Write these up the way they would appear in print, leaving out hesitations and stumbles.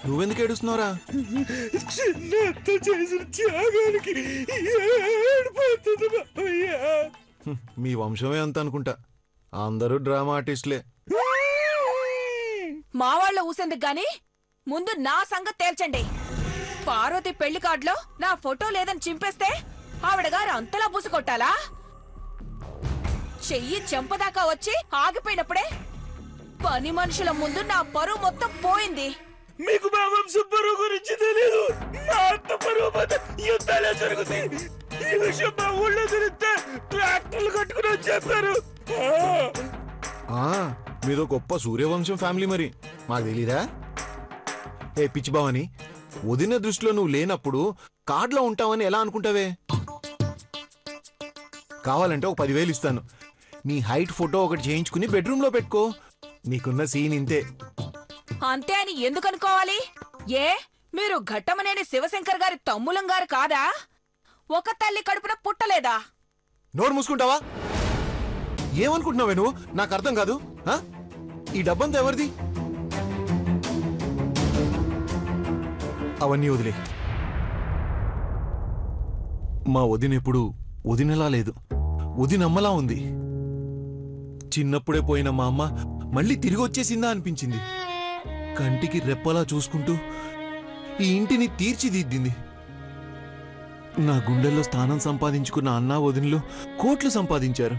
నువ్వెందుకు ఏడుస్తున్నావురా? మీ వంశమే అంత అనుకుంటా, అందరూ డ్రామా ఆర్టిస్టులే. మా వాళ్ళ ఊసేందుకు గాని ముందు నా సంగతి తేల్చండి. పార్వతి పెళ్లి కార్డులో నా ఫోటో లేదని చింపేస్తే ఆవిడ గారు అంతలా పూసుకొట్టాలా? చెయ్యి చెంపదాకా వచ్చి ఆగిపోయినప్పుడే పని మనుషుల ముందు నా పరువు మొత్తం పోయింది. మీకు మా వంశం పరువు గురించి తెలియదు. నా అత్త పరువు మొత్తం యుద్ధాలే జరుగుతాయి. ఈ విషయం మా ఊళ్ళో తెలిస్తే ట్రాక్టర్లు కట్టుకుని చెప్పారు. మీదో గొప్ప సూర్యవంశం ఫ్యామిలీ, మరి మాకు తెలీదా? ఏ పిచ్చి బావని, వదిన దృష్టిలో నువ్వు లేనప్పుడు కార్డులో ఉంటావని ఎలా అనుకుంటావే? కావాలంటే ఒక 10,000 ఇస్తాను. నీ హైట్ ఫోటో ఒకటి చేయించుకుని బెడ్రూమ్ లో పెట్టుకో. నీకున్న సీన్ ఇంతే. అంతే అని ఎందుకు అనుకోవాలి? ఏ మీరు ఘట్టమనేని శివశంకర్ గారి తమ్ములం గారు కాదా? ఒక తల్లి కడుపున పుట్టలేదా? నోరు మూసుకుంటావా? ఏమనుకుంటున్నావే నువ్వు? నాకు అర్థం కాదు. ఈ డబ్బంతా ఎవరిది? అవన్నీ వదిలే. మా వదినెప్పుడు వదినలా లేదు, వదినమ్మలా ఉంది. చిన్నప్పుడే పోయిన మా అమ్మ మళ్ళీ తిరిగి వచ్చేసిందా అనిపించింది. కంటికి రెప్పలా చూసుకుంటూ ఈ ఇంటిని తీర్చిదిద్దింది. నా గుండెల్లో స్థానం సంపాదించుకున్న అన్నా వదినలు కోట్లు సంపాదించారు.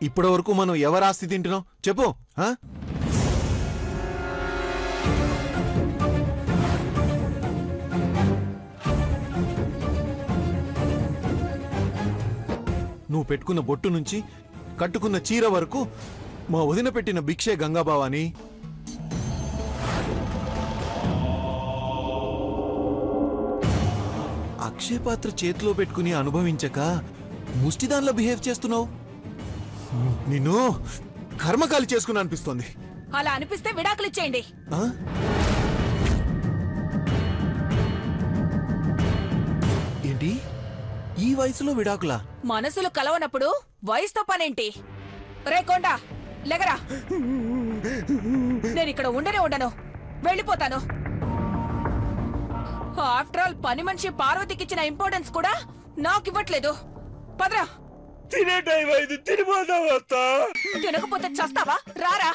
ఇప్పటి వరకు మనం ఎవరు ఆస్తి తింటున్నాం చెప్పు? నువ్వు పెట్టుకున్న బొట్టు నుంచి కట్టుకున్న చీర వరకు మా వదిన పెట్టిన భిక్షే గంగాబావాని. అక్షయ పాత్ర చేతిలో పెట్టుకుని అనుభవించక ముష్టిదాన్లా బిహేవ్ చేస్తున్నావు. నిన్ను కర్మకాలి చేసుకుని అనిపిస్తోంది. అలా అనిపిస్తే విడాకులు ఇచ్చేయండి. ఏంటి ఈ వయసులో విడాకులా? మనసులు కలవనప్పుడు వయసుతో పనేంటి? రే కొండా లెగరా. నేను ఇక్కడ ఉండను, వెళ్ళిపోతాను. ఆఫ్టర్ ఆల్ పని మనిషి పార్వతికిచ్చిన ఇంపార్టెన్స్ కూడా నాకు ఇవ్వట్లేదు. పదరా. తినే టైం అయింది, తినిపోతావా? తినకపోతే చస్తావా? రారా.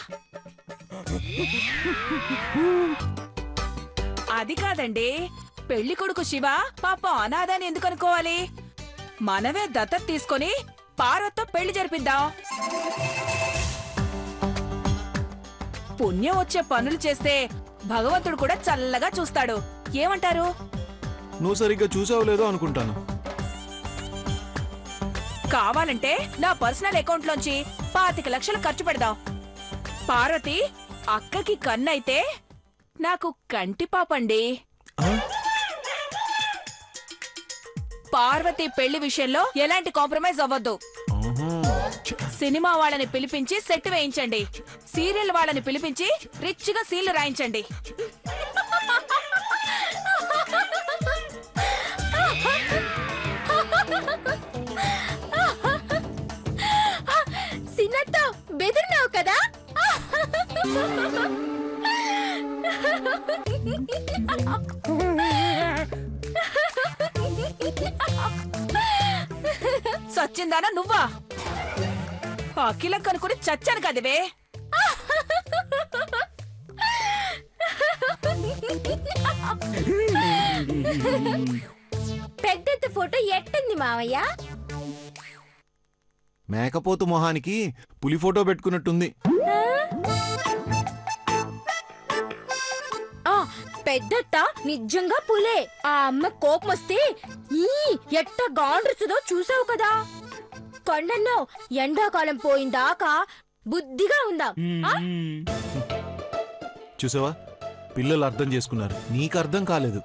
అది కాదండి, పెళ్లి కొడుకు శివ పాపం అనాథాన్ని ఎందుకు అనుకోవాలి? మనమే దత్తత తీసుకొని పార్వతితో పెళ్లి జరిపిద్దాం. పుణ్యం వచ్చే పనులు చేస్తే భగవంతుడు కూడా చల్లగా చూస్తాడు. ఏమంటారు? నువ్వు సరిగ్గా చూసావు లేదో అనుకుంటాను. కావాలంటే నా పర్సనల్ అకౌంట్ లోంచి 25 లక్షలు ఖర్చు పెడదాం. పార్వతి అక్కకి కన్నైతే నాకు కంటి పాపండి. పార్వతి పెళ్లి విషయంలో ఎలాంటి కాంప్రమైజ్ అవ్వద్దు. సినిమా వాళ్ళని పిలిపించి సెట్ వేయించండి. సీరియల్ వాళ్ళని పిలిపించి రిచ్ గా సీన్లు రాయించండి. సిన్నతో బెదిరినావు కదా? సచ్చిందానా నువ్వా? అఖిల కనుకొని చచ్చాను కదవే. పెద్ద ఫోటో ఎట్టుంది మావయ్య? మేకపోతు మొహానికి పులి ఫోటో పెట్టుకున్నట్టుంది. పెద్దత్త నిజంగా పులే. ఆ అమ్మ కోపం వస్తే ఎట్ట గాండ్రుతుందో చూసావు కదా. కొండన్నో ఎండాకాలం పోయిందాకా బుద్ధిగా ఉందాం. చూసావా, పిల్లలు అర్థం చేసుకున్నారు, నీకు అర్థం కాలేదు.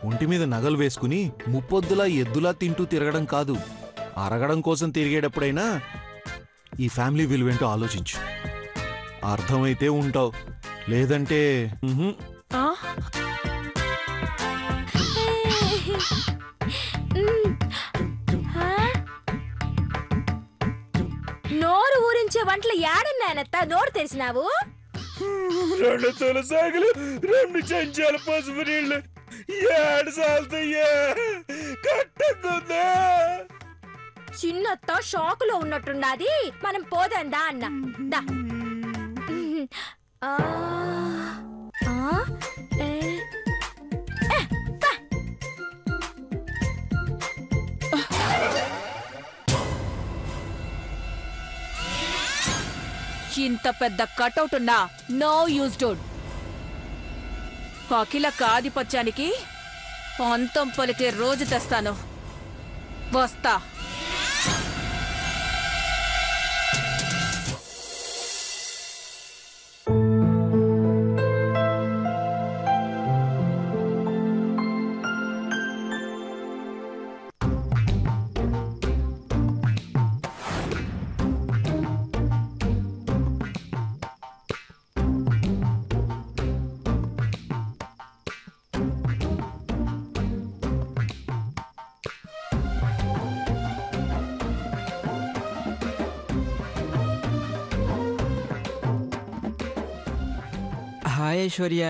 ఒంటి మీద నగలు వేసుకుని ముప్పొద్దులా ఎద్దులా తింటూ తిరగడం కాదు, అరగడం కోసం తిరిగేటప్పుడైనా ఈ ఫ్యామిలీ విలువేంటో ఆలోచించు. అర్థమైతే ఉంటావు, లేదంటే వచ్చే వంటలు ఏడున్నాయనత్త నోరు తెరిచినావు? 2 తులసాగులు 2 చెంచాల పసుపు నీళ్ళు 7 సాల్తయ్యా కట్టకుందా. చిన్నత్త షాకులో ఉన్నట్టున్నది. మనం పోదందా అన్న దా. ఆ, ఆ, ఏ, ఏ, పా. ఇంత పెద్ద కటౌట్ ఉన్నా నో యూజ్ డోడ్. అఖిలక్క ఆధిపత్యానికి అంతం పలికే రోజు తెస్తాను. వస్తా. హాయ్ ఐశ్వర్య.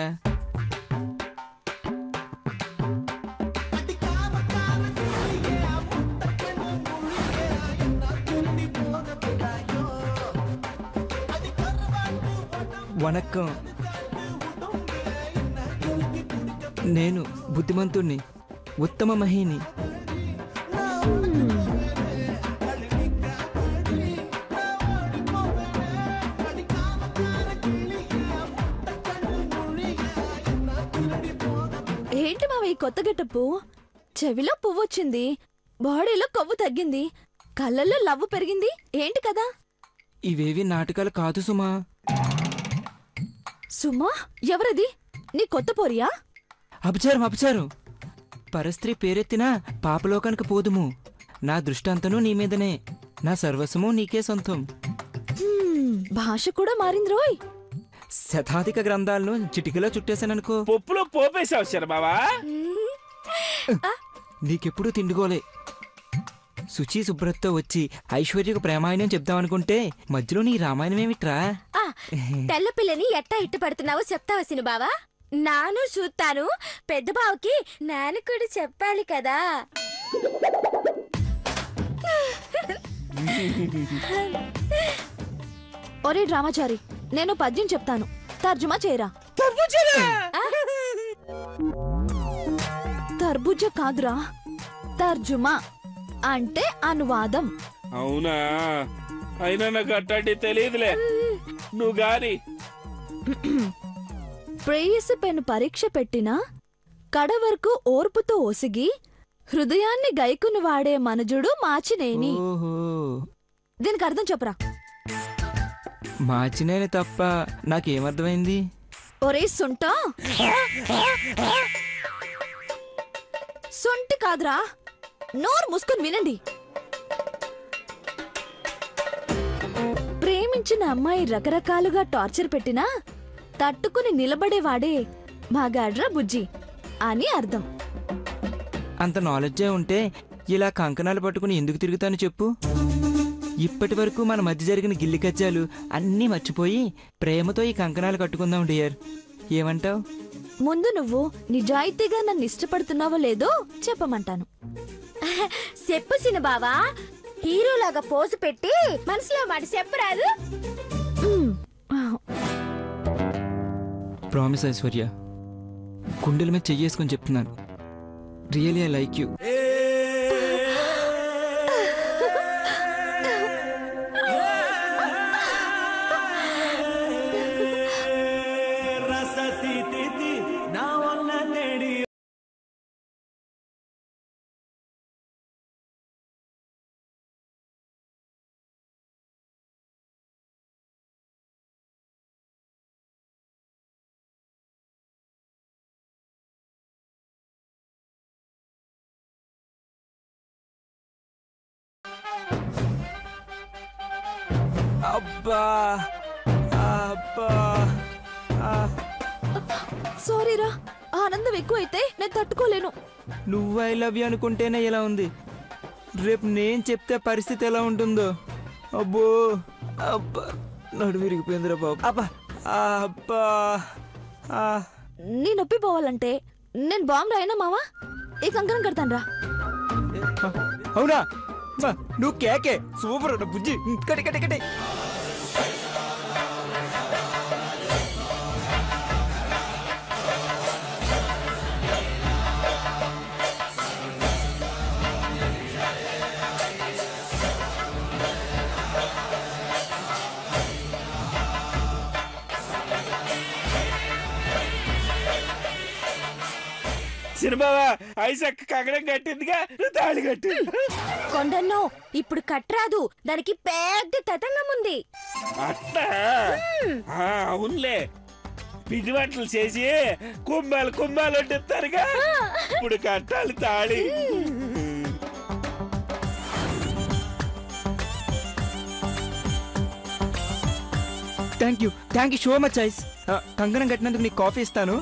వణక్కం. నేను బుద్ధిమంతుణ్ణి, ఉత్తమ మహిని. ఏంటి మావ ఈ కొత్త గెటప్పు? చెవిలో పువ్వు వచ్చింది, బాడీలో కొవ్వు తగ్గింది, కళ్ళల్లో లవ్వు పెరిగింది. ఏంటి కదా? ఇవేవి నాటకాలు కాదు సుమా. సుమా ఎవరది? నీ కొత్త పోరియా? అపచారం అపచారం. పరస్త్రీ పేరెత్తినా పాపలోకానికి పోదుము. నా దృష్టాంతను నీ మీదనే, నా సర్వస్వము నీకే సొంతం. భాష కూడా మారింది రోయ్. శతాధిక గ్రంథాలను చిటికలో చుట్టేశాననుకో. పప్పులో పోపేశావు శరబావా. నీకెప్పుడు తిండిగోలే. శుచి శుభ్రతతో వచ్చి ఐశ్వర్యకు ప్రేమాయణం చెప్దామనుకుంటే మధ్యలో నీ రామాయణం ఏమిట్రా? ఆ, తెల్ల పిల్లని ఎట్టా ఇట్టుపడుతున్నావో చెప్తావా సిను బావా? నాను చూస్తాను. పెద్ద బావకి నాను కూడా చెప్పాలి కదా. ఒరే డ్రామాచారి, నేను పద్యం చెప్తాను, తర్జుమా చేయరా. తర్బుజ కాదురా, తర్జుమా అంటే అనువాదం. అవునా? అయినా నాకు అట్టాంటి తెలియదులే. నువ్వు గాని ప్రేయసి పెను పరీక్ష పెట్టినా కడ వరకు ఓర్పుతో ఒసిగి హృదయాన్ని గైకును వాడే మనుజుడు మాచినేని. ఓహో, దీనికి అర్థం చెప్పరా. మార్చినేని తప్ప నాకేమర్థమైంది? ఒరే సుంట, సొంటి కాదురా, నోరు మూసుకొని వినండి. ప్రేమించిన అమ్మాయి రకరకాలుగా టార్చర్ పెట్టినా తట్టుకుని నిలబడేవాడే మగాడ్రా బుజ్జి అని అర్థం. అంత నాలెడ్జే ఉంటే ఇలా కంకణాలు పట్టుకుని ఎందుకు తిరుగుతాను చెప్పు? ఇప్పటి వరకు మన మధ్య జరిగిన గిల్లి కజ్జాలు అన్నీ మర్చిపోయి ప్రేమతో ఈ కంకణాలు కట్టుకుందాం డియర్. ఏమంటావ్? ముందు నువ్వు నిజాయితీగా నన్ను ఇష్టపడుతున్నావో లేదో చెప్పమంటాను. చెప్పు సిను బావా. హీరోలాగా పోజు పెట్టి మనసులో మాట చెప్పరాదు. ప్రామిస్ ఐశ్వర్య, గుండెల మీద చెయ్యేసుకొని చెప్తున్నాను. Really I like you. అబ్బా అబ్బా. సారీరా, ఆనందం ఎక్కువైతే నేను తట్టుకోలేను. నువ్వు ఐ లవ్ యూ అనుకుంటేనే ఇలా ఉంది, రేపు నేను చెప్తే పరిస్థితి ఎలా ఉంటుందో. అబ్బో. అబ్బా నడు విరిగిపోయిందిరా బాబు. అబ్బా అబ్బా ఆ. నీ నొప్పి పోవాలంటే నేను బాంబు రాయనా మావా? ఈ కంకణం కడతాను రా. అవునా అమ్మా, నువ్వు కేకే సూపర్ బుజ్జి. కటి కటి కటి. సినిమావా ఐసక్ కంకణం కట్టిందిగా, తాళి కట్టు. కొండన్నో ఇప్పుడు కట్టరాదు, దానికి పెద్ద తతంగం ఉంది. అట్టా అవునులే, పిండి వంటలు చేసి కుంభాలు కుంభాలు వండిస్తారుగా, ఇప్పుడు కట్టాలి తాళి. Thank you so much ice. కంకణం కట్టినందుకు నీకు కాఫీ ఇస్తాను.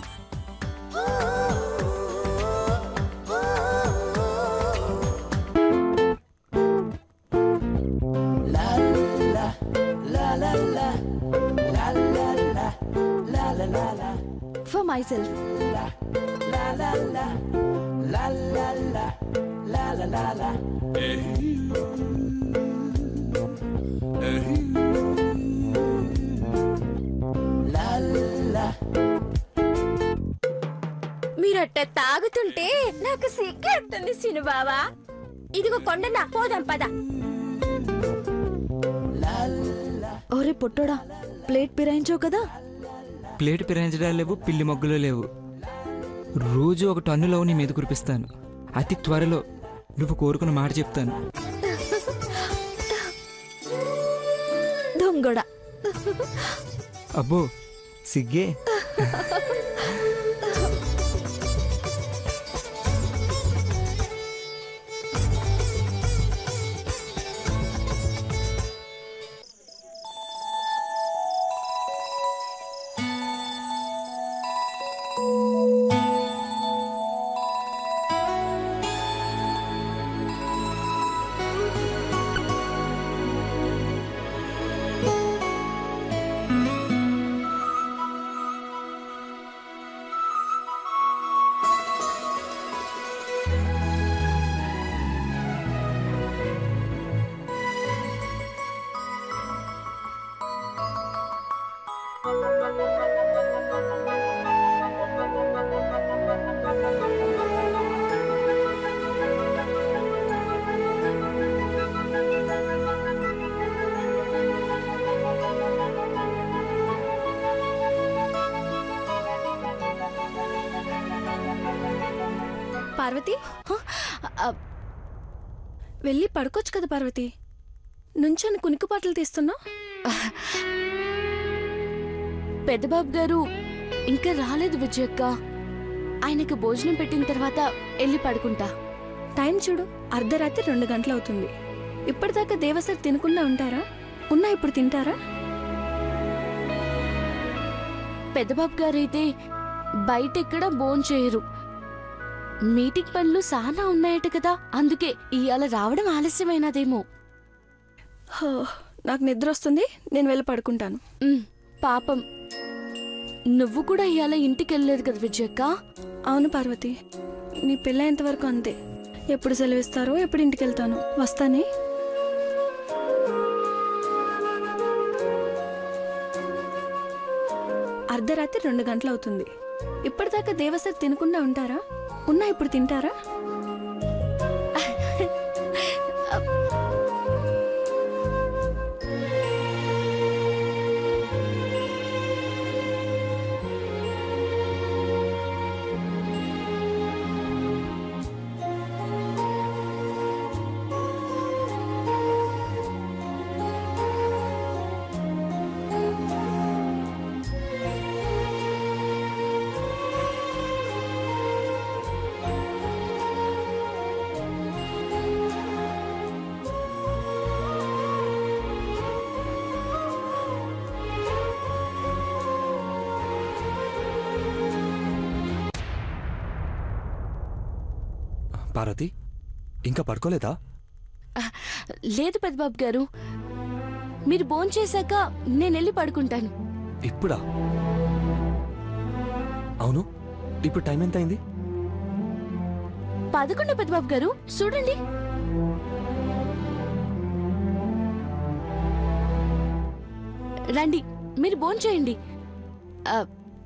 For myself. మీరట్ట తాగుతుంటే నాకు సిగ్గెడుతుంది సిను బావా. ఇదిగో కొండన్న, పోదాం పద. ఒరే పొట్టోడా, ప్లేట్ పిరాయించావు కదా. ప్లేట్ పిరాయించడాలు లేవు, పిల్లి మొగ్గులు లేవు. రోజు ఒక టన్నులో నీ మీద కురిపిస్తాను. అతి త్వరలో నువ్వు కోరుకున్న మాట చెప్తాను. దొంగోడా. అబ్బో సిగ్గే. పార్వతి, వెళ్ళి పడుకోవచ్చు కదా పార్వతి. నుంచొని కునికిపాటలు తీస్తున్నావు. పెద్దబాబు గారు ఇంకా రాలేదు విజయక్క. ఆయనకు భోజనం పెట్టిన తర్వాత వెళ్ళి పడుకుంటా. టైం చూడు, అర్ధరాత్రి 2 గంటలు అవుతుంది. ఇప్పటిదాకా దేవసరి తినకుండా ఉంటారా? ఉన్నా ఇప్పుడు తింటారా? పెద్దబాబు గారైతే బయట ఎక్కడ భోంచేయరు. మీటింగ్ పనులు చాలా ఉన్నాయట కదా, అందుకే ఇవాళ రావడం ఆలస్యమైనదేమో. హో, నాకు నిద్ర వస్తుంది, నేను వెళ్ళి పడుకుంటాను. పాపం, నువ్వు కూడా ఇవాళ ఇంటికి వెళ్ళలేదు కదా విజయక్క. అవును పార్వతి, నీ పెళ్ళయ్యేంత వరకు అంతే. ఎప్పుడు సెలవిస్తారో ఎప్పుడు ఇంటికి వెళ్తాను. వస్తానే. అర్ధరాత్రి 2 గంటలు అవుతుంది. ఇప్పటిదాకా దేవసరి తినకుండా ఉంటారా? ఉన్నా ఇప్పుడు తింటారా? పార్వతి, ఇంకా పడుకోలేదా? లేదు పెద్దబాబు గారు, మీరు భోంచేశాక నేను వెళ్ళి పడుకుంటాను. ఇప్పుడా? అవును, ఇప్పుడు టైం ఎంత అయింది? 11 పెద్దబాబు గారు, చూడండి. రండి, మీరు భోంచేయండి.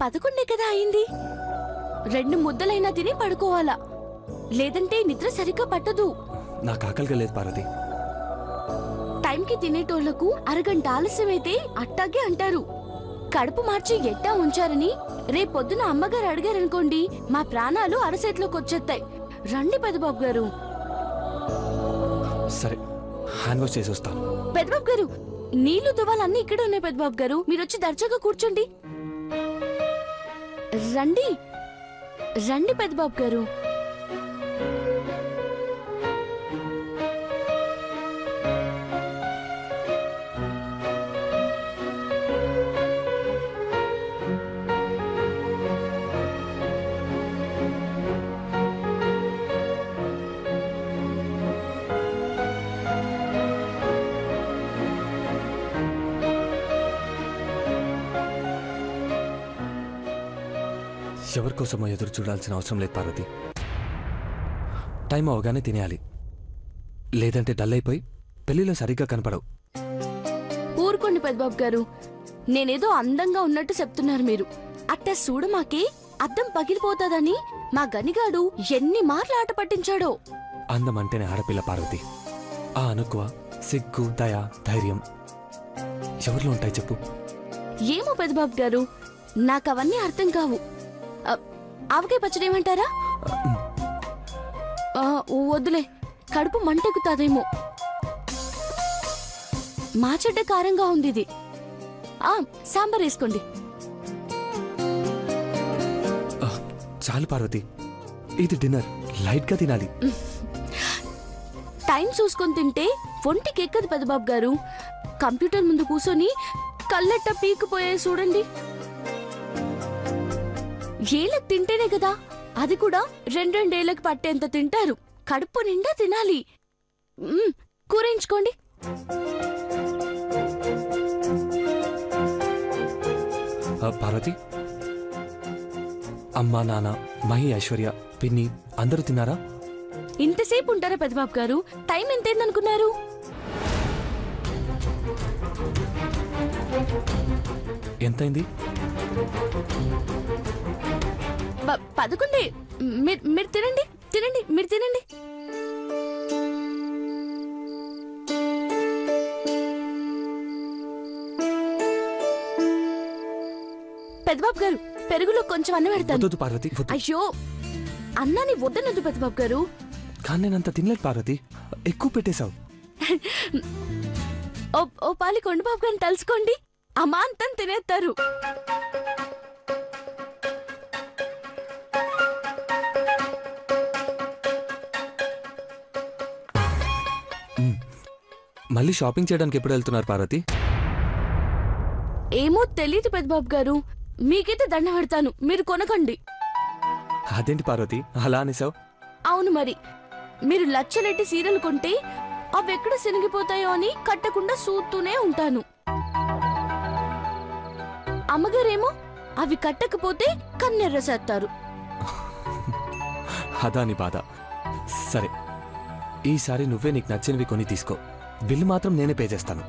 11 కదా అయింది. 2 ముద్దలైనా తిని పడుకోవాలా, లేదంటే నిద్ర సరిగ్గా పట్టదు. నాకు ఆకలిగా లేదు పార్వతి. టైంకి తినేటోళ్లకు అరగంట ఆలస్యమైతే అట్టాగే అంటారు. కడుపు మార్చి ఎట్టా ఉంచారని రేపొద్దున అమ్మగారు అడిగారనుకోండి, మా ప్రాణాలు అరసేట్లోకి వచ్చేస్తాయి. రండి పెద్దబాబు గారు. సరే, హ్యాండ్ వాష్ చేసి వస్తాను. పెద్దబాబు గారు, నీళ్లు దువ్వాలన్నీ ఇక్కడే ఉన్నాయి. పెద్దబాబు గారు, మీరొచ్చి దర్జాగా కూర్చోండి. రండి రండి పెద్దబాబు గారు. ఎవరి కోసమో ఎదురు చూడాల్సిన అవసరం లేదు పార్వతి. టైం అవగానే తినేయాలి, లేదంటే డల్ అయిపోయి పెళ్లిలో సరిగ్గా కనపడవు. ఊరుకోండి పెద్దబాబు గారు, నేనేదో అందంగా ఉన్నట్టు చెప్తున్నారు మీరు. అట్టా చూడమాకే అద్దం పగిలిపోతాదని మా గనిగాడు ఎన్ని మార్లు ఆట పట్టించాడో. అందం అంటేనే ఆడపిల్ల పార్వతి. ఆ అనుకువ, సిగ్గు, దయ, ధైర్యం ఎవరిలో ఉంటాయి చెప్పు? ఏమో పెద్దబాబు గారు, నాకవన్నీ అర్థం కావు. ఆవకాయ పచ్చడి ఏమంటారా? వద్దులే, కడుపు మంటెక్కుతాదేమో. మా చెడ్డ కారంగా ఉంది ఇది. సాంబార్ వేసుకోండి. చాలు పార్వతి, ఇది డిన్నర్, లైట్ గా తినాలి. టైం చూసుకొని తింటే ఒంటికి ఎక్కదు పెద్దబాబు గారు. కంప్యూటర్ ముందు కూర్చొని కళ్ళెట్ట పీకిపోయాయి చూడండి. ఏళ్ళకి తింటేనే కదా, అది కూడా 2 ఏళ్ళకి పట్టేంత తింటారు. కడుపు నిండా తినాలి. కూరేయించుకోండి. పార్వతి, అమ్మా, నాన్న, మహి, ఐశ్వర్య, పిన్ని అందరూ తిన్నారా? ఇంతసేపు ఉంటారా పెద్దబాబు గారు? టైం ఎంతైందనుకున్నారు? ఎంతైంది? 11. మీరు తినండి తినండి, మీరు తినండి. పెద్దబాబు గారు, పెరుగులో కొంచెం అన్నం పెడతాను. వద్దు పార్వతి, వద్దు. అయ్యో, అన్నాన్ని వద్దనొద్దు పెద్దబాబు గారు. కానీ నేనంత తినలేదు పార్వతి, ఎక్కువ పెట్టేశావు. ఓ పాలి కొండబాబు గారిని తలుసుకోండి, అమాంతం తినేస్తారు. మళ్ళీ షాపింగ్ చేయడానికి ఎప్పుడు వెళ్తున్నారు పార్వతి? ఏమో తెలీదు పెద్దబాబు గారు, మీకైతే దండ పెడతాను, మీరు కొనకండి. అదేంటి పార్వతి అలా అనేసావు? అవును మరి, మీరు లచ్చలెట్టి సీరలు కొంటే అవెక్కడ సినిగిపోతాయో అని కట్టకుండా చూస్తూనే ఉంటాను. అమ్మగారేమో అవి కట్టకపోతే కన్నెర్రసేస్తారు. అదా నీ బాధ. సరే, ఈసారి నువ్వే నీకు నచ్చినవి కొని తీసుకో, బిల్లు మాత్రం నేనే పే చేస్తాను.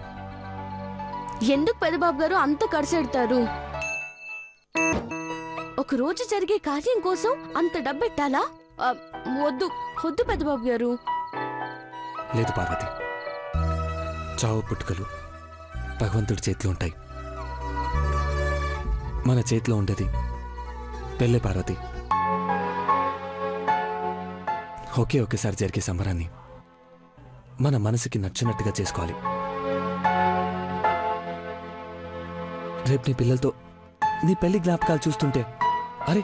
ఎందుకు పెద్దబాబు గారు అంత ఖర్చెడతారు? ఒక రోజు జరిగే కార్యం కోసం అంత డబ్బెట్టాలా? వద్దు వద్దు పెద్దబాబు గారు. లేదు పార్వతి, చావు పుట్టుకలు భగవంతుడి చేతిలో ఉంటాయి, మన చేతిలో ఉండేది పెళ్ళే పార్వతి. ఒకేసారి జరిగే సంబరాన్ని మన మనసుకి నచ్చినట్టుగా చేసుకోవాలి. రేపు నీ పిల్లలతో నీ పెళ్లి జ్ఞాపకాలు చూస్తుంటే, అరే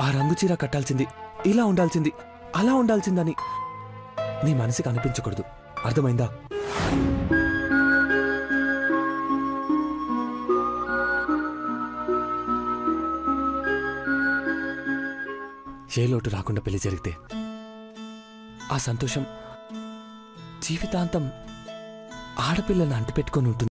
ఆ రంగు చీర కట్టాల్సింది, ఇలా ఉండాల్సింది, అలా ఉండాల్సిందని నీ మనసుకి అనిపించకూడదు. అర్థమైందా? ఏ లోటు రాకుండా పెళ్లి జరిగితే ఆ సంతోషం జీవితాంతం ఆడపిల్లలను అంటిపెట్టుకొని ఉంటుంది.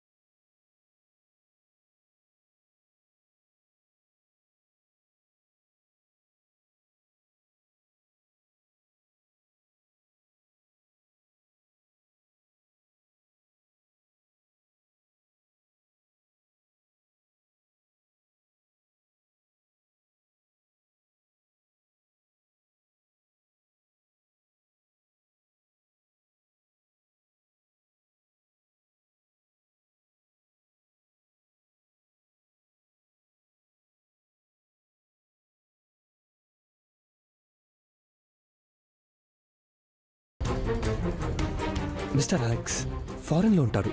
మిస్టర్ అలెక్స్ ఫారెన్లో ఉంటాడు.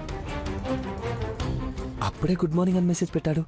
అప్పుడే గుడ్ మార్నింగ్ అని మెసేజ్ పెట్టాడు.